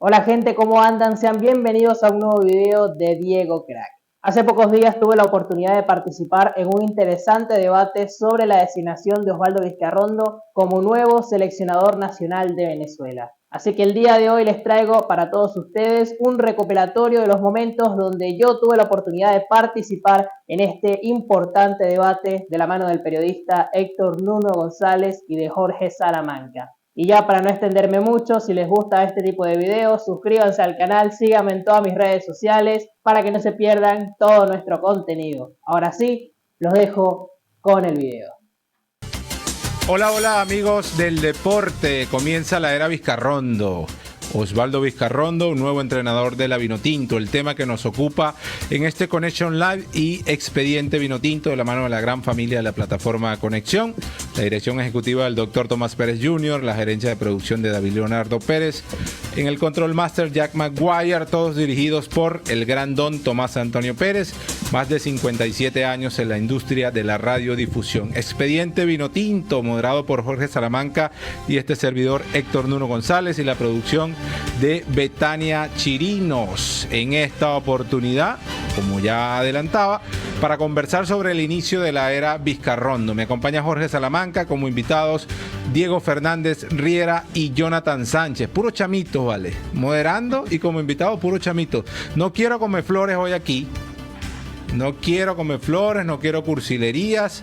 Hola gente, ¿cómo andan? Sean bienvenidos a un nuevo video de Diego Crack. Hace pocos días tuve la oportunidad de participar en un interesante debate sobre la designación de Osvaldo Vizcarrondo como nuevo seleccionador nacional de Venezuela. Así que el día de hoy les traigo para todos ustedes un recopilatorio de los momentos donde yo tuve la oportunidad de participar en este importante debate de la mano del periodista Héctor Nuno González y de Jorge Salamanca. Y ya para no extenderme mucho, si les gusta este tipo de videos, suscríbanse al canal, síganme en todas mis redes sociales para que no se pierdan todo nuestro contenido. Ahora sí, los dejo con el video. Hola, hola amigos del deporte, comienza la era Vizcarrondo. Osvaldo Vizcarrondo, un nuevo entrenador de la Vinotinto, el tema que nos ocupa en este Connection Live y Expediente Vinotinto de la mano de la gran familia de la plataforma Conexión, la dirección ejecutiva del Dr. Tomás Pérez Jr., la gerencia de producción de David Leonardo Pérez, en el Control Master Jack Maguire, todos dirigidos por el gran don Tomás Antonio Pérez, más de 57 años en la industria de la radiodifusión. Expediente Vinotinto, moderado por Jorge Salamanca y este servidor Héctor Nuno González, y la producción de Betania Chirinos. En esta oportunidad, como ya adelantaba, para conversar sobre el inicio de la era Vizcarrondo. Me acompaña Jorge Salamanca, como invitados Diego Fernández Riera y Jonathan Sánchez. Puro chamito, vale. Moderando y como invitado, puro chamito. No quiero comer flores hoy aquí. No quiero comer flores, no quiero cursilerías.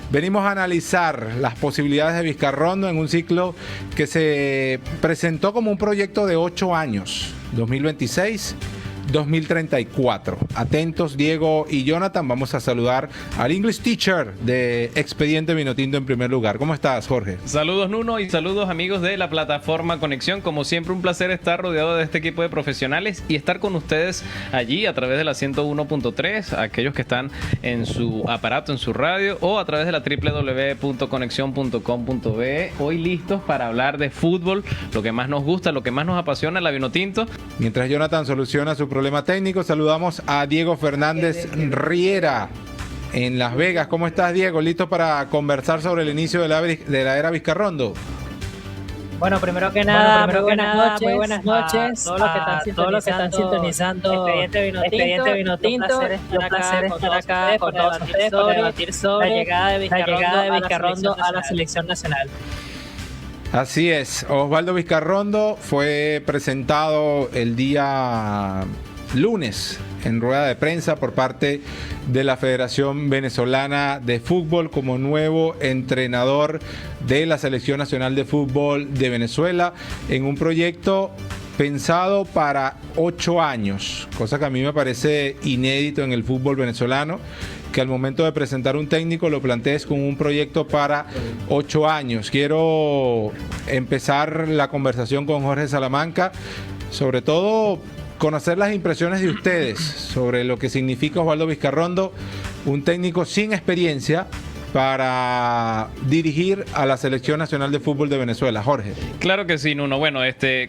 Venimos a analizar las posibilidades de Vizcarrondo en un ciclo que se presentó como un proyecto de 8 años, 2026-2034. Atentos, Diego y Jonathan. Vamos a saludar al English Teacher de Expediente Vinotinto en primer lugar. ¿Cómo estás, Jorge? Saludos, Nuno, y saludos, amigos de la plataforma Conexión. Como siempre, un placer estar rodeado de este equipo de profesionales y estar con ustedes allí a través de la 101.3, aquellos que están en su aparato, en su radio, o a través de la www.conexion.com.be. Hoy listos para hablar de fútbol, lo que más nos gusta, lo que más nos apasiona, la Vinotinto. Mientras Jonathan soluciona su problema técnico, saludamos a Diego Fernández Riera en Las Vegas. ¿Cómo estás, Diego? ¿Listo para conversar sobre el inicio de la era Vizcarrondo? Bueno, primero que nada, muy buenas noches a todos los que están sintonizando Expediente Vinotinto. Un placer estar acá con todos ustedes para debatir sobre la llegada de Vizcarrondo a la selección nacional. Así es, Osvaldo Vizcarrondo fue presentado el día lunes en rueda de prensa por parte de la Federación Venezolana de Fútbol como nuevo entrenador de la Selección Nacional de Fútbol de Venezuela en un proyecto pensado para 8 años, cosa que a mí me parece inédito en el fútbol venezolano, que al momento de presentar un técnico lo plantees con un proyecto para 8 años. Quiero empezar la conversación con Jorge Salamanca, sobre todo conocer las impresiones de ustedes sobre lo que significa Osvaldo Vizcarrondo, un técnico sin experiencia para dirigir a la Selección Nacional de Fútbol de Venezuela. Jorge. Claro que sí, Nuno. Bueno,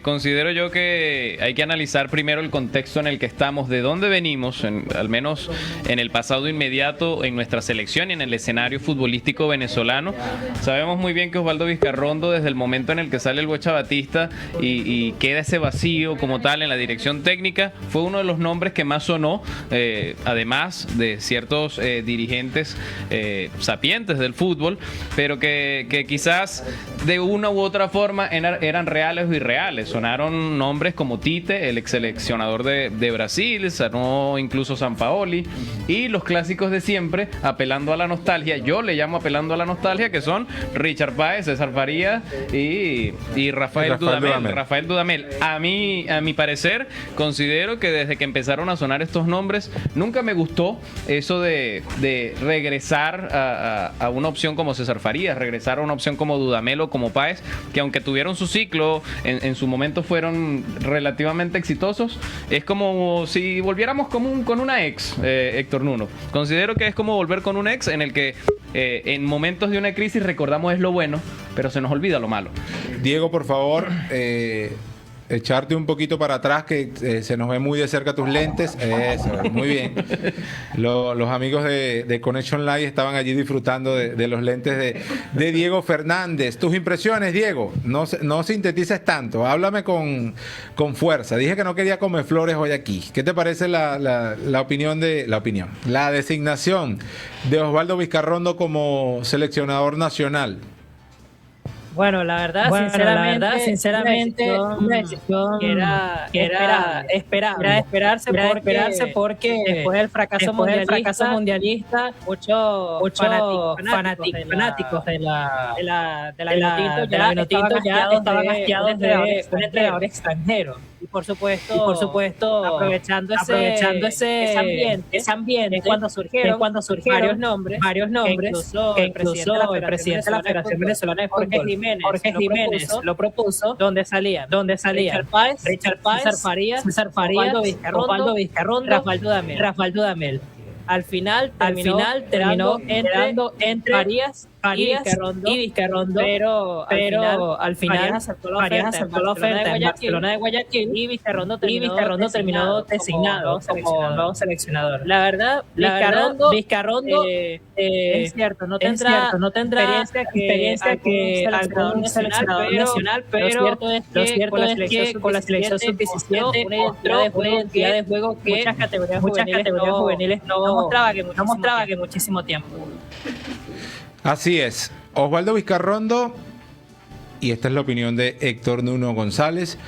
considero yo que hay que analizar primero el contexto en el que estamos, de dónde venimos, al menos en el pasado inmediato, en nuestra selección y en el escenario futbolístico venezolano. Sabemos muy bien que Osvaldo Vizcarrondo, desde el momento en el que sale el Bocha Batista y queda ese vacío como tal en la dirección técnica, fue uno de los nombres que más sonó, además de ciertos dirigentes sapientes del fútbol, pero que quizás de una u otra forma eran reales o irreales. Sonaron nombres como Tite, el ex seleccionador de Brasil, sonó incluso Sampaoli, y los clásicos de siempre, apelando a la nostalgia. Yo le llamo apelando a la nostalgia, que son Richard Páez, César Farías y Rafael Dudamel. A mi parecer, considero que desde que empezaron a sonar estos nombres, nunca me gustó eso de regresar a una opción como César Farías, regresar a una opción como Dudamel o como Páez, que aunque tuvieron su ciclo, en su momento fueron relativamente exitosos. Es como si volviéramos con una ex, Héctor Nuno. Considero que es como volver con un ex en el que en momentos de una crisis recordamos es lo bueno, pero se nos olvida lo malo. Diego, por favor, echarte un poquito para atrás, que se nos ve muy de cerca tus lentes. Eso, muy bien. Los amigos de Connection Live estaban allí disfrutando de los lentes de Diego Fernández. Tus impresiones, Diego, no sintetices tanto, háblame con fuerza. Dije que no quería comer flores hoy aquí. ¿Qué te parece la designación de Osvaldo Vizcarrondo como seleccionador nacional? Bueno, la verdad, sinceramente, una decisión era esperarse porque después del fracaso mundialista, muchos fanáticos de la Vinotinto ya estaban hastiados de un entrenador extranjero. Y por supuesto aprovechando ese ambiente cuando surgieron varios nombres que incluso el presidente de la Federación Venezolana de Fútbol, Jorge Jiménez lo propuso, donde salían Richard Páez, César Farías, Osvaldo Vizcarrondo, Rafael Dudamel. Al final terminó entre Farías y Vizcarrondo, pero al final Farías aceptó la oferta en Barcelona de Guayaquil y Vizcarrondo terminó designado como nuevo seleccionador. La verdad, Vizcarrondo es cierto, no tendrá experiencia que algún seleccionador nacional, pero lo cierto es que con la selección sub-17 una identidad de juego que muchas categorías juveniles no mostraba que muchísimo tiempo. Así es. Osvaldo Vizcarrondo, y esta es la opinión de Héctor Nuno González,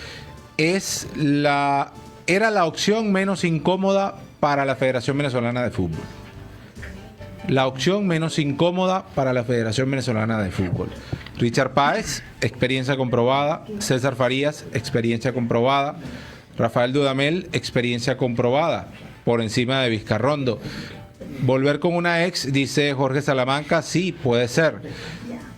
era la opción menos incómoda para la Federación Venezolana de Fútbol. La opción menos incómoda para la Federación Venezolana de Fútbol. Richard Páez, experiencia comprobada. César Farías, experiencia comprobada. Rafael Dudamel, experiencia comprobada por encima de Vizcarrondo. Volver con una ex, dice Jorge Salamanca, sí, puede ser.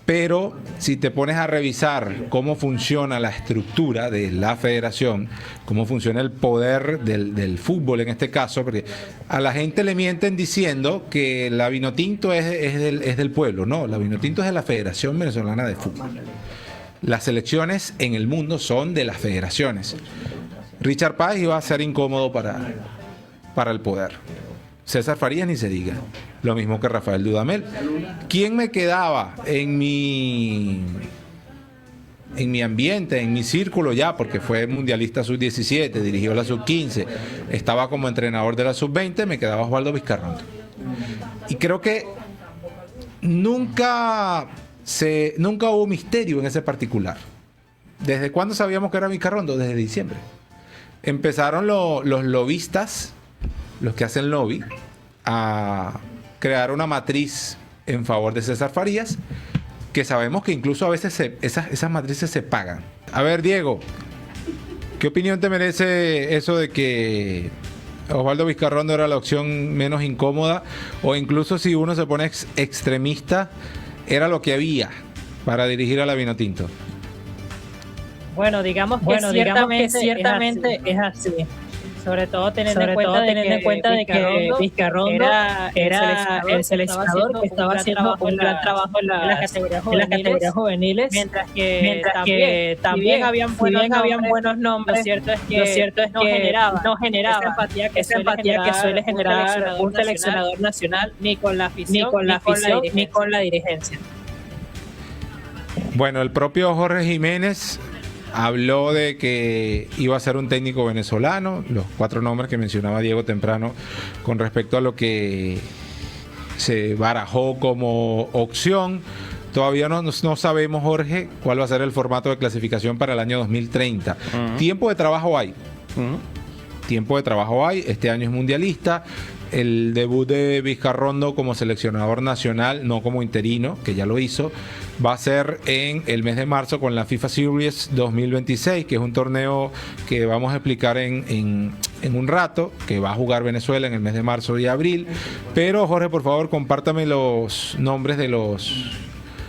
Pero si te pones a revisar cómo funciona la estructura de la federación, cómo funciona el poder del fútbol en este caso, porque a la gente le mienten diciendo que la Vinotinto es del pueblo. No, la Vinotinto es de la Federación Venezolana de Fútbol. Las selecciones en el mundo son de las federaciones. Richard Páez iba a ser incómodo para el poder. César Farías ni se diga. Lo mismo que Rafael Dudamel. ¿Quién me quedaba en mi ambiente, en mi círculo ya? Porque fue mundialista sub-17, dirigió la sub-15, estaba como entrenador de la sub-20, me quedaba Osvaldo Vizcarrondo. Y creo que nunca hubo misterio en ese particular. ¿Desde cuándo sabíamos que era Vizcarrondo? Desde diciembre. Empezaron los lobistas, los que hacen lobby, a crear una matriz en favor de César Farías, que sabemos que incluso a veces esas matrices se pagan. A ver, Diego, ¿qué opinión te merece eso de que Osvaldo Vizcarrondo era la opción menos incómoda, o incluso si uno se pone extremista, era lo que había para dirigir a la Vinotinto? Bueno, digamos que ciertamente es así. Sobre todo teniendo en cuenta de que Vizcarrondo era el seleccionador que estaba haciendo un gran trabajo en las categorías juveniles, mientras que también habían buenos nombres. Lo cierto es que no generaba esa empatía que suele generar un seleccionador nacional, ni con la afición ni con la dirigencia. Bueno, el propio Jorge Jiménez habló de que iba a ser un técnico venezolano, los 4 nombres que mencionaba Diego temprano con respecto a lo que se barajó como opción. Todavía no sabemos, Jorge, cuál va a ser el formato de clasificación para el año 2030. Tiempo de trabajo hay. Tiempo de trabajo hay. Este año es mundialista. El debut de Vizcarrondo como seleccionador nacional, no como interino, que ya lo hizo, va a ser en el mes de marzo con la FIFA Series 2026, que es un torneo que vamos a explicar en un rato, que va a jugar Venezuela en el mes de marzo y abril. Pero, Jorge, por favor, compártame los nombres de los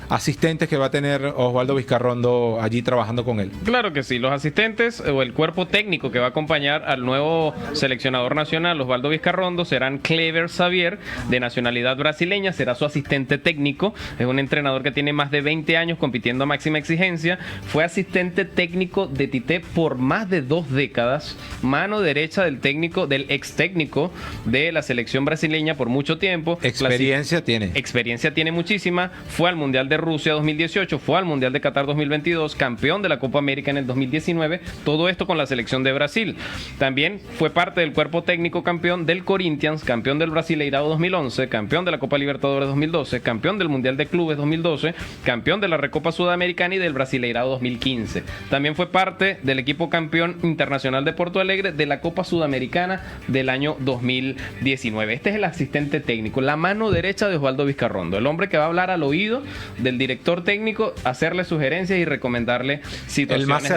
asistentes que va a tener Osvaldo Vizcarrondo allí trabajando con él. Claro que sí, los asistentes o el cuerpo técnico que va a acompañar al nuevo seleccionador nacional, Osvaldo Vizcarrondo, serán Clever Xavier, de nacionalidad brasileña, será su asistente técnico, es un entrenador que tiene más de 20 años compitiendo a máxima exigencia, fue asistente técnico de Tite por más de 2 décadas, mano derecha del ex técnico de la selección brasileña por mucho tiempo. Experiencia tiene Muchísima, fue al Mundial de Rusia 2018, fue al Mundial de Qatar 2022, campeón de la Copa América en el 2019, todo esto con la selección de Brasil. También fue parte del cuerpo técnico campeón del Corinthians, campeón del Brasileirao 2011, campeón de la Copa Libertadores 2012, campeón del Mundial de Clubes 2012, campeón de la Recopa Sudamericana y del Brasileirao 2015. También fue parte del equipo campeón internacional de Porto Alegre de la Copa Sudamericana del año 2019. Este es el asistente técnico, la mano derecha de Osvaldo Vizcarrondo, el hombre que va a hablar al oído del director técnico, hacerle sugerencias y recomendarle situaciones.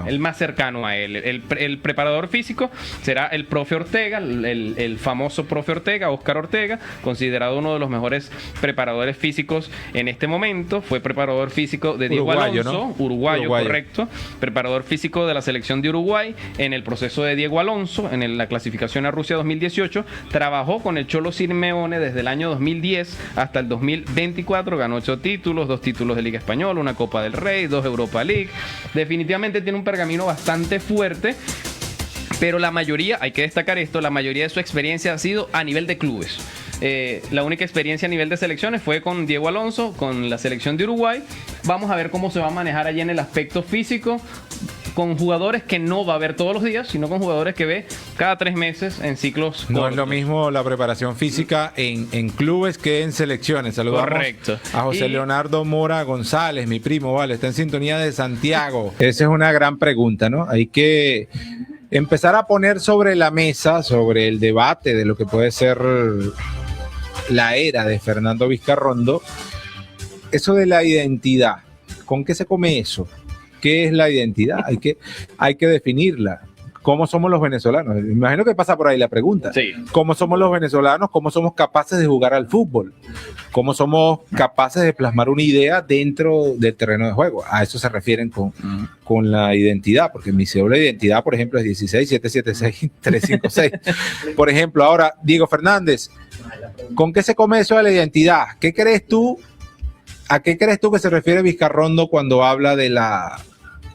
El más cercano a él. El preparador físico será el profe Ortega, el famoso profe Ortega, Óscar Ortega, considerado uno de los mejores preparadores físicos en este momento. Fue preparador físico de Diego Alonso, ¿no? Uruguayo, correcto. Preparador físico de la selección de Uruguay en el proceso de Diego Alonso, en la clasificación a Rusia 2018. Trabajó con el Cholo Simeone desde el año 2010 hasta el 2024. Ganó 8 títulos, 2 títulos de Liga Española, una Copa del Rey, 2 Europa League. Definitivamente tiene un pergamino bastante fuerte, pero la mayoría, hay que destacar esto, la mayoría de su experiencia ha sido a nivel de clubes. La única experiencia a nivel de selecciones fue con Diego Alonso, con la selección de Uruguay. Vamos a ver cómo se va a manejar allí en el aspecto físico, con jugadores que no va a ver todos los días, sino con jugadores que ve cada 3 meses en ciclos cortos. No es lo mismo la preparación física en clubes que en selecciones. Saludamos a José Leonardo Mora González, mi primo, vale, está en sintonía de Santiago. Esa es una gran pregunta, ¿no? Hay que empezar a poner sobre la mesa, sobre el debate de lo que puede ser la era de Fernando Vizcarrondo, eso de la identidad. ¿Con qué se come eso? ¿Qué es la identidad? Hay que definirla. ¿Cómo somos los venezolanos? Me imagino que pasa por ahí la pregunta. Sí. ¿Cómo somos los venezolanos? ¿Cómo somos capaces de jugar al fútbol? ¿Cómo somos capaces de plasmar una idea dentro del terreno de juego? A eso se refieren con la identidad, porque mi cédula de identidad, por ejemplo, es 16776356. Por ejemplo, ahora, Diego Fernández, ¿con qué se come eso de la identidad? ¿Qué crees tú? ¿A qué crees tú que se refiere Vizcarrondo cuando habla de la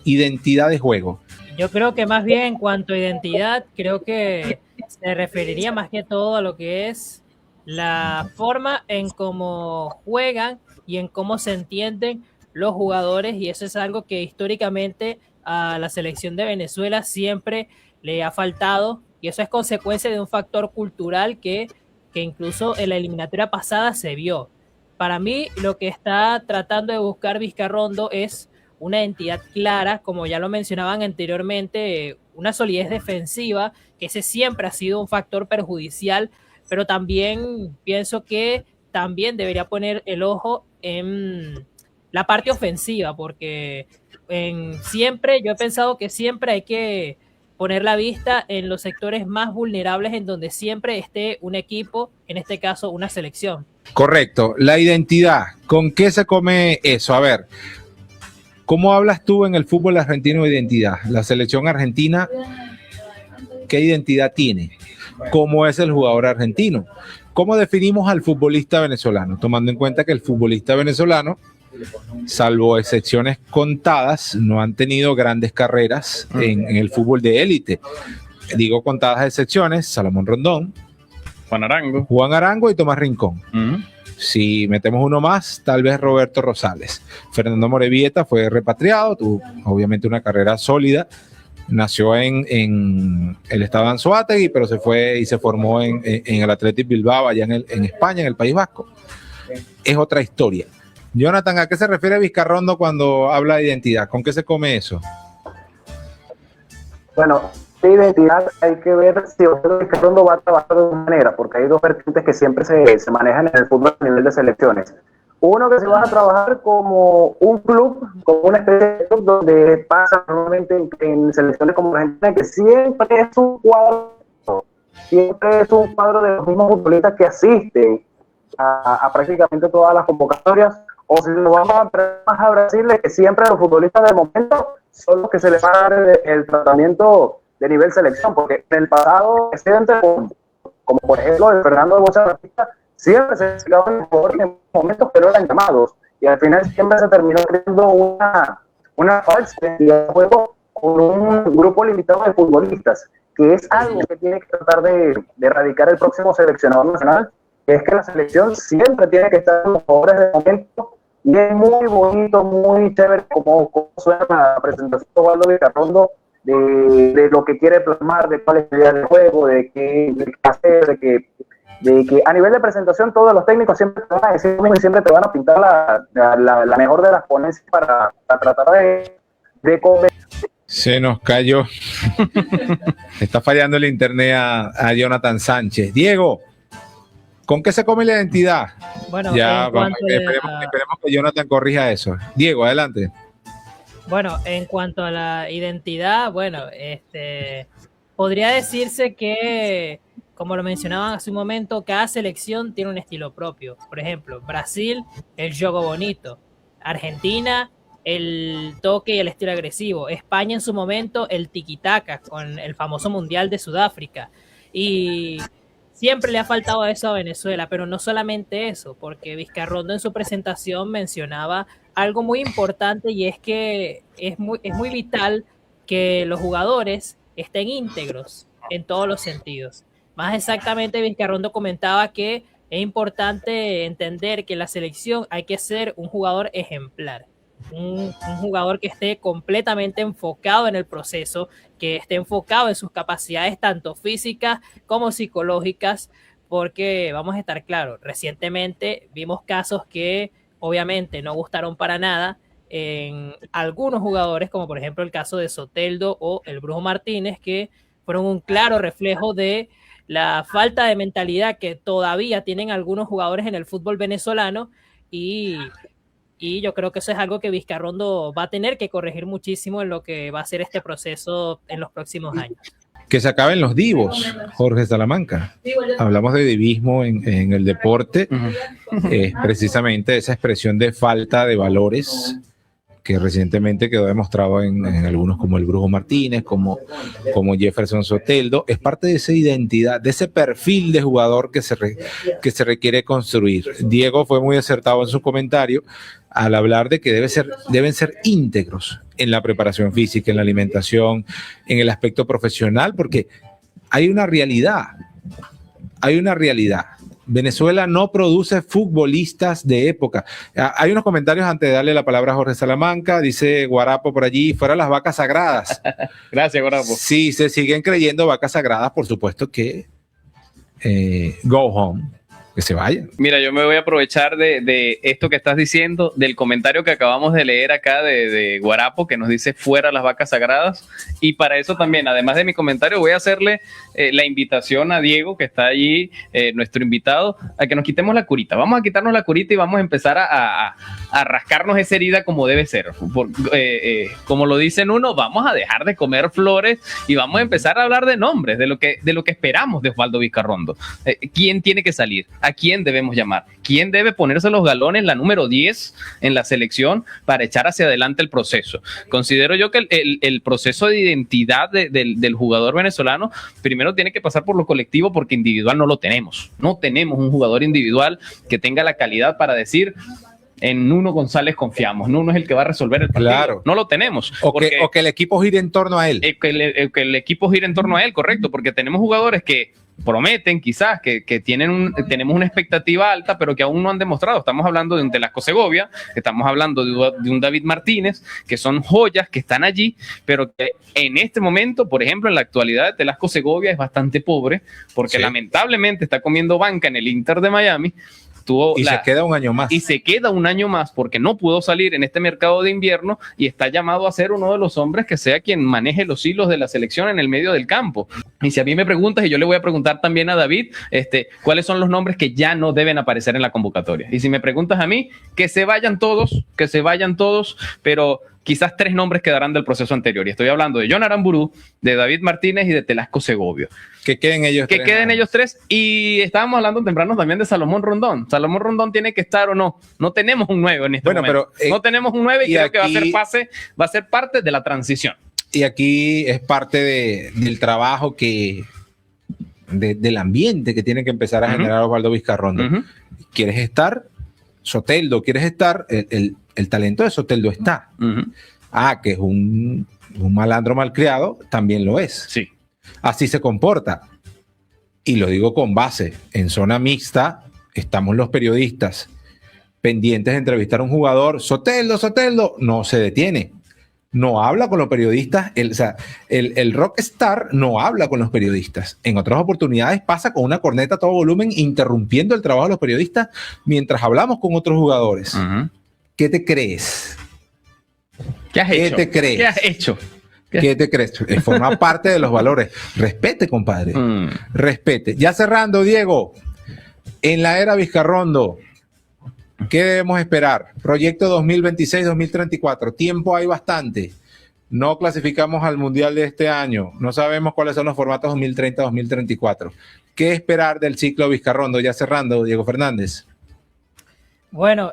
identidad de juego? Yo creo que más bien en cuanto a identidad, creo que se referiría más que todo a lo que es la forma en cómo juegan y en cómo se entienden los jugadores, y eso es algo que históricamente a la selección de Venezuela siempre le ha faltado, y eso es consecuencia de un factor cultural que incluso en la eliminatoria pasada se vio. Para mí, lo que está tratando de buscar Vizcarrondo es una identidad clara, como ya lo mencionaban anteriormente, una solidez defensiva, que ese siempre ha sido un factor perjudicial, pero también pienso que también debería poner el ojo en la parte ofensiva, porque yo he pensado que siempre hay que poner la vista en los sectores más vulnerables, en donde siempre esté un equipo, en este caso una selección. Correcto, la identidad, ¿con qué se come eso? A ver, ¿cómo hablas tú en el fútbol argentino de identidad? La selección argentina, ¿qué identidad tiene? ¿Cómo es el jugador argentino? ¿Cómo definimos al futbolista venezolano? Tomando en cuenta que el futbolista venezolano, salvo excepciones contadas, no han tenido grandes carreras en el fútbol de élite. Digo contadas excepciones: Salomón Rondón, Juan Arango y Tomás Rincón. Si metemos uno más, tal vez Roberto Rosales. Fernando Morevieta fue repatriado, tuvo obviamente una carrera sólida, nació en el estado de Anzoátegui, pero se fue y se formó en el Athletic Bilbao, allá en España, en el País Vasco. Es otra historia. Jonathan, ¿a qué se refiere Vizcarrondo cuando habla de identidad? ¿Con qué se come eso? Bueno, de identidad hay que ver si Vizcarrondo va a trabajar de una manera, porque hay dos vertientes que siempre se manejan en el fútbol a nivel de selecciones. Uno, que se va a trabajar como un club, como una especie de club donde pasa normalmente en selecciones como Argentina, que siempre es un cuadro de los mismos futbolistas que asisten a prácticamente todas las convocatorias, o si nos vamos a entrar más a Brasil, es que siempre los futbolistas del momento son los que se les va a dar el tratamiento de nivel selección, porque en el pasado, como por ejemplo el Fernando de Bocha Batista, siempre se fijaban en jugadores en momentos que no eran llamados, y al final siempre se terminó creando una falsa identidad de juego con un grupo limitado de futbolistas, que es algo que tiene que tratar de erradicar el próximo seleccionador nacional, que es que la selección siempre tiene que estar con los jugadores de momento, y es muy bonito, muy chévere como suena la presentación de Osvaldo Vizcarrondo, de lo que quiere plasmar, de cuál es la idea del juego, de qué hacer, de que a nivel de presentación todos los técnicos siempre te van a decir y siempre te van a pintar la mejor de las ponencias para tratar de convencer. Se nos cayó. Está fallando el internet a Jonathan Sánchez. Diego, ¿con qué se come la identidad? Bueno, ya, esperemos que Jonathan corrija eso. Diego, adelante. Bueno, en cuanto a la identidad, bueno, podría decirse que, como lo mencionaban hace un momento, cada selección tiene un estilo propio. Por ejemplo, Brasil, el juego bonito. Argentina, el toque y el estilo agresivo. España en su momento, el tiki-taka, con el famoso Mundial de Sudáfrica. Y siempre le ha faltado eso a Venezuela, pero no solamente eso, porque Vizcarrondo en su presentación mencionaba algo muy importante, y es que es muy vital que los jugadores estén íntegros en todos los sentidos. Más exactamente, Vizcarrondo comentaba que es importante entender que en la selección hay que ser un jugador ejemplar, un jugador que esté completamente enfocado en el proceso, que esté enfocado en sus capacidades tanto físicas como psicológicas, porque vamos a estar claros, recientemente vimos casos que obviamente no gustaron para nada en algunos jugadores, como por ejemplo el caso de Soteldo o el Brujo Martínez, que fueron un claro reflejo de la falta de mentalidad que todavía tienen algunos jugadores en el fútbol venezolano, y yo creo que eso es algo que Vizcarrondo va a tener que corregir muchísimo en lo que va a ser este proceso en los próximos años. Que se acaben los divos, Jorge Salamanca. Hablamos de divismo en el deporte, precisamente esa expresión de falta de valores que recientemente quedó demostrado en algunos como el Brujo Martínez, como Jefferson Soteldo. Es parte de esa identidad, de ese perfil de jugador que se requiere construir. Diego fue muy acertado en su comentario al hablar de que deben ser íntegros en la preparación física, en la alimentación, en el aspecto profesional, porque hay una realidad. Venezuela no produce futbolistas de época. Hay unos comentarios antes de darle la palabra a Jorge Salamanca. Dice Guarapo por allí, fuera las vacas sagradas. Gracias, Guarapo. Sí, se siguen creyendo vacas sagradas, por supuesto que go home, que se vayan. Mira, yo me voy a aprovechar de esto que estás diciendo, del comentario que acabamos de leer acá de Guarapo, que nos dice fuera las vacas sagradas, y para eso también, además de mi comentario, voy a hacerle la invitación a Diego, que está allí, nuestro invitado, a que nos quitemos la curita. Vamos a quitarnos la curita y vamos a empezar a rascarnos esa herida como debe ser. Como lo dicen uno, vamos a dejar de comer flores y vamos a empezar a hablar de nombres, de lo que esperamos de Osvaldo Vizcarrondo. ¿Quién tiene que salir? ¿A quién debemos llamar? ¿Quién debe ponerse los galones, la número 10 en la selección, para echar hacia adelante el proceso? Considero yo que el proceso de identidad del jugador venezolano primero tiene que pasar por lo colectivo, porque individual no lo tenemos. No tenemos un jugador individual que tenga la calidad para decir: en Nuno González confiamos, Nuno es el que va a resolver el partido. Claro. No lo tenemos. O que el equipo gire en torno a él. Que el equipo gire en torno a él, correcto, porque tenemos jugadores que prometen quizás, que tenemos una expectativa alta, pero que aún no han demostrado. Estamos hablando de un Telasco Segovia, estamos hablando de un David Martínez, que son joyas que están allí, pero que en este momento, por ejemplo, en la actualidad de Telasco Segovia es bastante pobre, porque lamentablemente está comiendo banca en el Inter de Miami. Se queda un año más. Y se queda un año más porque no pudo salir en este mercado de invierno, y está llamado a ser uno de los hombres que sea quien maneje los hilos de la selección en el medio del campo. Y si a mí me preguntas, y yo le voy a preguntar también a David, ¿cuáles son los nombres que ya no deben aparecer en la convocatoria? Y si me preguntas a mí, que se vayan todos, pero quizás 3 nombres quedarán del proceso anterior. Y estoy hablando de John Aramburu, de David Martínez y de Telasco Segovio. Que queden ellos tres. Que queden ellos 3. Y estábamos hablando temprano también de Salomón Rondón. Salomón Rondón tiene que estar o no. No tenemos un 9 en este momento. Pero, no tenemos un 9 y creo que va a ser parte de la transición. Y aquí es parte del trabajo del ambiente que tiene que empezar a generar Osvaldo Vizcarrondo. ¿Quieres estar? Soteldo, ¿quieres estar? El talento de Soteldo está. Que es un malandro malcriado, también lo es. Sí. Así se comporta. Y lo digo con base. En zona mixta estamos los periodistas pendientes de entrevistar a un jugador. Soteldo, no se detiene. No habla con los periodistas, el rockstar no habla con los periodistas. En otras oportunidades pasa con una corneta a todo volumen, interrumpiendo el trabajo de los periodistas mientras hablamos con otros jugadores. ¿Qué te crees? ¿Qué has hecho? ¿Qué te crees? ¿Qué has hecho? ¿Qué te crees? Forma parte de los valores. Respete, compadre. Respete. Ya cerrando, Diego, en la era Vizcarrondo, ¿qué debemos esperar? Proyecto 2026-2034. Tiempo hay bastante. No clasificamos al Mundial de este año. No sabemos cuáles son los formatos 2030-2034. ¿Qué esperar del ciclo Vizcarrondo? Ya cerrando, Diego Fernández. Bueno,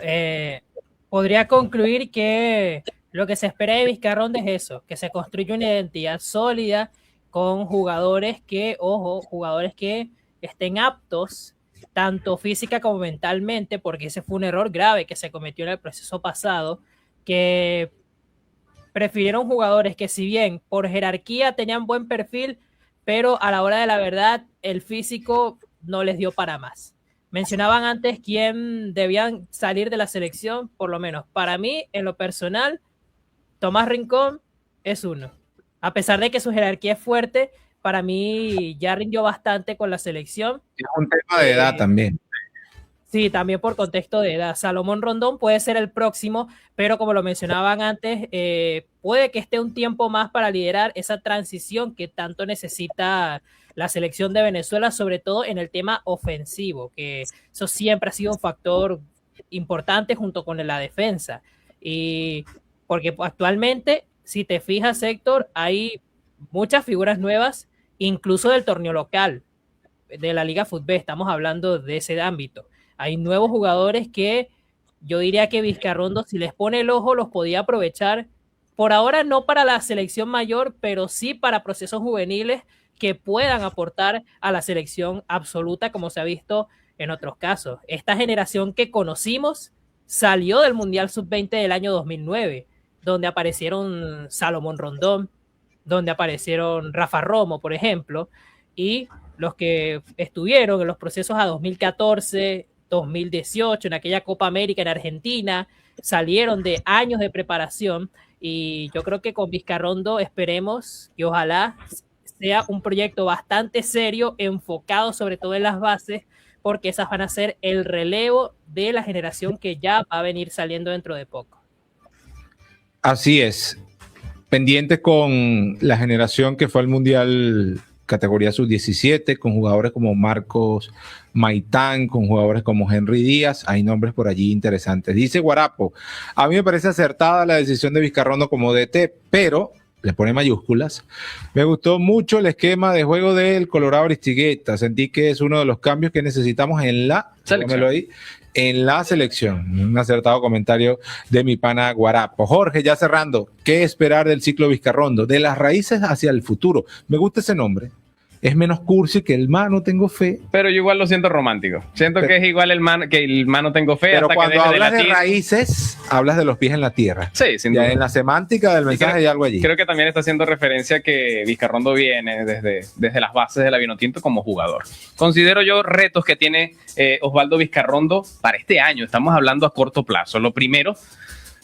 podría concluir que lo que se espera de Vizcarrondo es eso, que se construya una identidad sólida con jugadores que estén aptos tanto física como mentalmente, porque ese fue un error grave que se cometió en el proceso pasado, que prefirieron jugadores que si bien por jerarquía tenían buen perfil, pero a la hora de la verdad el físico no les dio para más. Mencionaban antes quién debían salir de la selección, por lo menos para mí, en lo personal, Tomás Rincón es uno. A pesar de que su jerarquía es fuerte, para mí ya rindió bastante con la selección. Es un tema de edad también. Sí, también por contexto de edad. Salomón Rondón puede ser el próximo, pero como lo mencionaban antes, puede que esté un tiempo más para liderar esa transición que tanto necesita la selección de Venezuela, sobre todo en el tema ofensivo, que eso siempre ha sido un factor importante junto con la defensa. Y porque actualmente, si te fijas, Héctor, hay muchas figuras nuevas, incluso del torneo local de la Liga Fútbol. Estamos hablando de ese ámbito. Hay nuevos jugadores que yo diría que Vizcarrondo, si les pone el ojo, los podía aprovechar. Por ahora no para la selección mayor, pero sí para procesos juveniles que puedan aportar a la selección absoluta, como se ha visto en otros casos. Esta generación que conocimos salió del Mundial Sub-20 del año 2009, donde aparecieron Salomón Rondón, donde aparecieron Rafa Romo, por ejemplo, y los que estuvieron en los procesos a 2014, 2018, en aquella Copa América en Argentina, salieron de años de preparación, y yo creo que con Vizcarrondo esperemos que ojalá sea un proyecto bastante serio, enfocado sobre todo en las bases, porque esas van a ser el relevo de la generación que ya va a venir saliendo dentro de poco. Así es. Pendiente con la generación que fue al Mundial categoría sub-17, con jugadores como Marcos Maitán, con jugadores como Henry Díaz. Hay nombres por allí interesantes. Dice Guarapo, a mí me parece acertada la decisión de Vizcarrondo como DT, pero le pone mayúsculas. Me gustó mucho el esquema de juego del Colorado Aristigueta. Sentí que es uno de los cambios que necesitamos en la selección. Un acertado comentario de mi pana Guarapo. Jorge, ya cerrando, ¿qué esperar del ciclo Vizcarrondo? De las raíces hacia el futuro. Me gusta ese nombre. Es menos cursi que el Mano Tengo Fe. Pero yo igual lo siento romántico. Siento que es igual que el Mano Tengo Fe. Pero hasta cuando que hablas de raíces, hablas de los pies en la tierra. Sí, sin duda. En la semántica del mensaje hay algo allí. Creo que también está haciendo referencia que Vizcarrondo viene desde las bases de la Vinotinto como jugador. Considero yo retos que tiene Osvaldo Vizcarrondo para este año. Estamos hablando a corto plazo. Lo primero,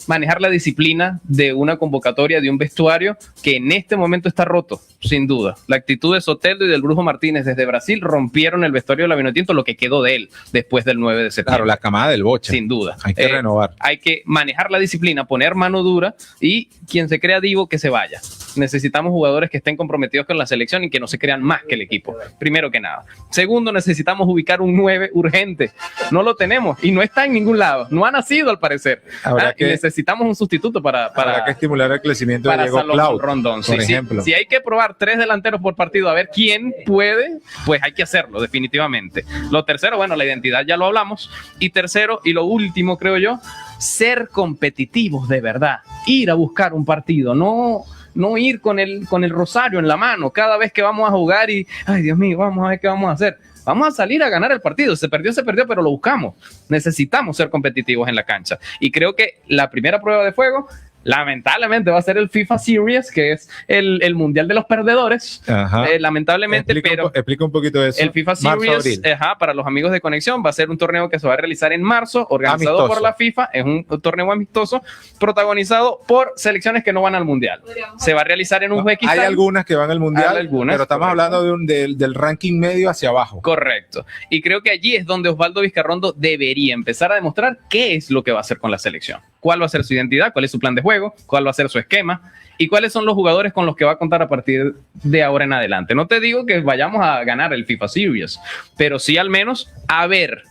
manejar la disciplina de una convocatoria, de un vestuario que en este momento está roto, sin duda. La actitud de Soteldo y del Brujo Martínez desde Brasil rompieron el vestuario de la Vinotinto, lo que quedó de él después del 9 de septiembre. Claro, la camada del Bocha. Sin duda. Hay que renovar. Hay que manejar la disciplina, poner mano dura y quien se crea divo que se vaya. Necesitamos jugadores que estén comprometidos con la selección y que no se crean más que el equipo, primero que nada. Segundo, necesitamos ubicar un 9 urgente. No lo tenemos y no está en ningún lado. No ha nacido al parecer. Habrá que necesitamos un sustituto para que estimular el crecimiento de Diego Clout, Rondón. por ejemplo. Si hay que probar 3 delanteros por partido a ver quién puede, pues hay que hacerlo, definitivamente. Lo tercero, bueno, la identidad ya lo hablamos. Y tercero, y lo último, creo yo, ser competitivos de verdad. Ir a buscar un partido, no ir con el rosario en la mano cada vez que vamos a jugar y, ay Dios mío, vamos a ver qué vamos a hacer. Vamos a salir a ganar el partido. Se perdió, pero lo buscamos. Necesitamos ser competitivos en la cancha. Y creo que la primera prueba de fuego, lamentablemente, va a ser el FIFA Series, que es el mundial de los perdedores. Lamentablemente, explica un poquito eso. El FIFA Series, para los amigos de Conexión, va a ser un torneo que se va a realizar en marzo, organizado amistoso por la FIFA. Es un torneo amistoso, protagonizado por selecciones que no van al mundial. Se va a realizar en Uzbekistán. Hay algunas que van al mundial, pero estamos hablando del ranking medio hacia abajo. Correcto. Y creo que allí es donde Osvaldo Vizcarrondo debería empezar a demostrar qué es lo que va a hacer con la selección. Cuál va a ser su identidad, cuál es su plan de juego, cuál va a ser su esquema y cuáles son los jugadores con los que va a contar a partir de ahora en adelante. No te digo que vayamos a ganar el FIFA Series, pero sí al menos a ver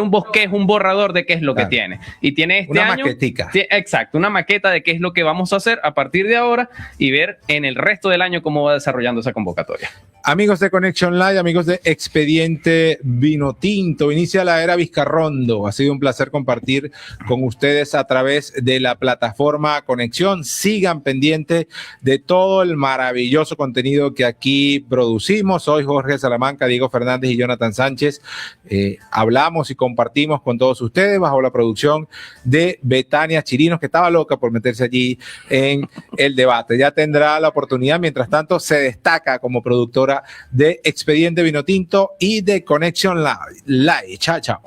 un bosquejo, un borrador de qué es lo que tiene. Y tiene este año... maquetica. Exacto, una maqueta de qué es lo que vamos a hacer a partir de ahora y ver en el resto del año cómo va desarrollando esa convocatoria. Amigos de Connection Live, amigos de Expediente Vinotinto, inicia la era Vizcarrondo. Ha sido un placer compartir con ustedes a través de la plataforma Conexión. Sigan pendientes de todo el maravilloso contenido que aquí producimos. Soy Jorge Salamanca, Diego Fernández y Jonathan Sánchez. Hablamos y compartimos con todos ustedes bajo la producción de Betania Chirinos, que estaba loca por meterse allí en el debate. Ya tendrá la oportunidad. Mientras tanto, se destaca como productora de Expediente Vinotinto y de Connection Live. Chao, chao.